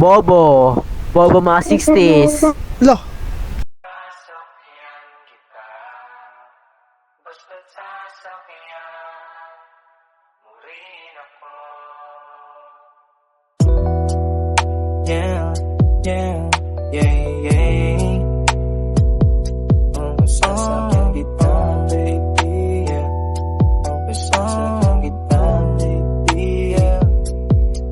Bobo. Bobo mga 60s. Lah, Yeah, yeah, yeah, yeah. Sasakyan kita, baby, yeah. Sasakyan kita, baby, yeah.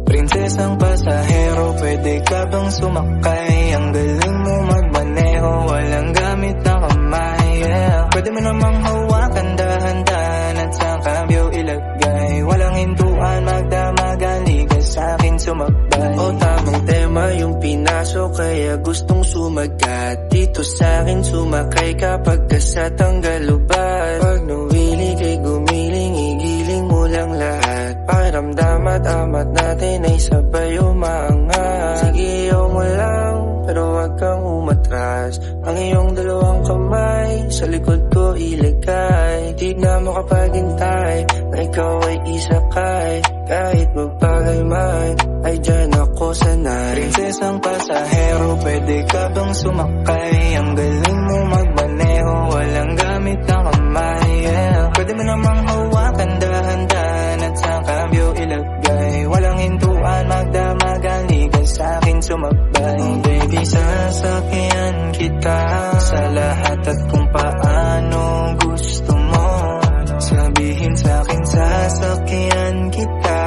Prinsesang pasahero, pwede ka bang sumakay? Ang galing mo magmaneho, walang gamit na kamay, yeah. Pwede mo namang hawakan dahan-dahan at sa kabyo ilagay. Walang hintuan, magdamagan, liga sa'kin sumakbay. O tamang tema yung pinasok, kaya gustong sumagat. Dito sa'kin sumakay kapag sa tanggalubat. Pag nawili kay gumiling, igiling mo lang lahat. Pakiramdam at amat natin ay sabay umaangat. Sige, ayaw mo lang, pero wag kang umatras. Ang iyong dalawang kamay sa likod ko ilagay. Di na mo kapaghintay na ikaw ay isakay. Kahit magpagay man, ay dyan ako sanay. Prinsesang pasahero, pwede ka bang sumakay? Ang galing mo magmaneho, walang gamit na kamay, yeah. Pwede mo namang hawakan dahan-dahan at sa kabyo ilagay. Walang hintuan, magdamagan, ligan sa'kin sumakbay. Oh baby, sasakyan kita sa lahat at kung paano gusto mo. Sabihin sa'kin, sasakyan kita.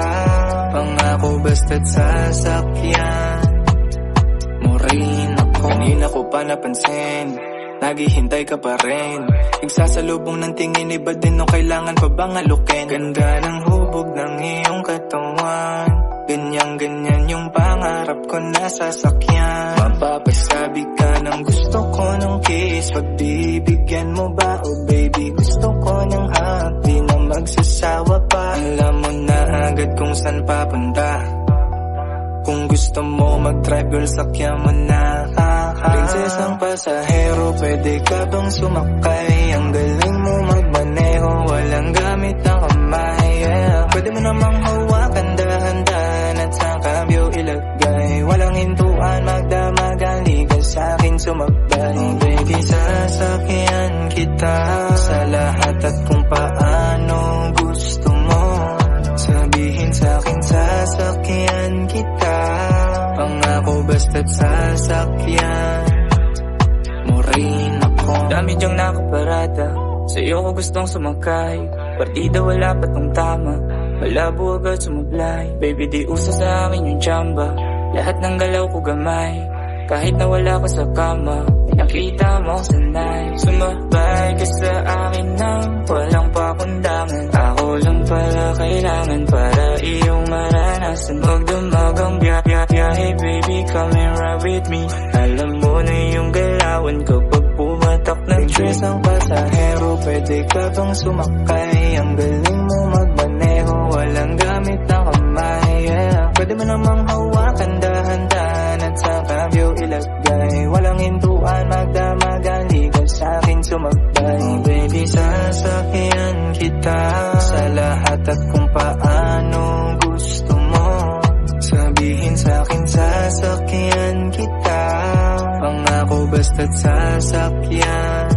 Pangako basta't sasakyan mo rin ako. Kanina ko pa napansin, naghihintay ka pa rin. Nagsasalubong ng tingin, iba din nung kailangan pa bang alukin. Ganda ng hubog ng iyong katawan, ganyan-ganyan yung pangarap ko na sasakyan. Mapapasabi ka ng gusto ko ng kiss. Pagbibigyan mo ba, oh baby, gusto ko ng happy na magsasawa pa. Alam mo na agad kung saan papunta. Kung gusto mo mag-drive, girl, sakyan mo na. Prinsesang pasahero, pwede ka bang sumakay? Ang galing mo magmaneho, walang gamit na kamay, yeah. Pwede mo namang hawakan dahan-dahan at sa kabyo ilagay. Walang hintuan, magdamagan, liga sa'kin sumakbay. Oh baby, sasakyan kita sa lahat at kung paano gusto mo. Sabihin sa'kin, sasakyan kita. Pangako basta't sasakyan mo rin ako. Dami dyang nakaparada, sa'yo ko gustong sumakay. Partida wala pa tong tama, malabo agad sumablay. Baby, di uso sa akin yung tsamba, lahat ng galaw ko gamay. Kahit na wala ko sa kama, nakita mo sanay. Sumabay ka sa akin nang walang pakundangan. Ako lang pala kailangan para iyong maranasan. Magdamagang biyahe, baby, come and ride with me. Alam mo na yung galawan kapag pumatak ng Prinsesang pasahero, pwede ka bang sumakay? Ang galing mo magmaneho, walang gamit na kamay, yeah. Pwede mo namang hawakan dahan-dahan at sa kabyo ilagay. Walang hintuan, magdamagan, liga sa'kin sumakbay. Oh baby, sasakyan kita sa lahat at kung paano gusto mo. Sabihin sa'kin, sasakyan kita. Pangako basta't sasakyan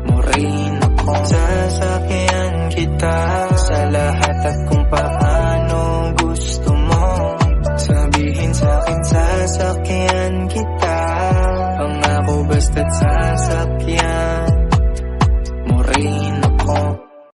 mo rin ako. Sasakyan kita sa lahat at kung paano gusto mo. Sabihin sa'kin, sasakyan kita. Pangako basta't sasakyan mo rin ako.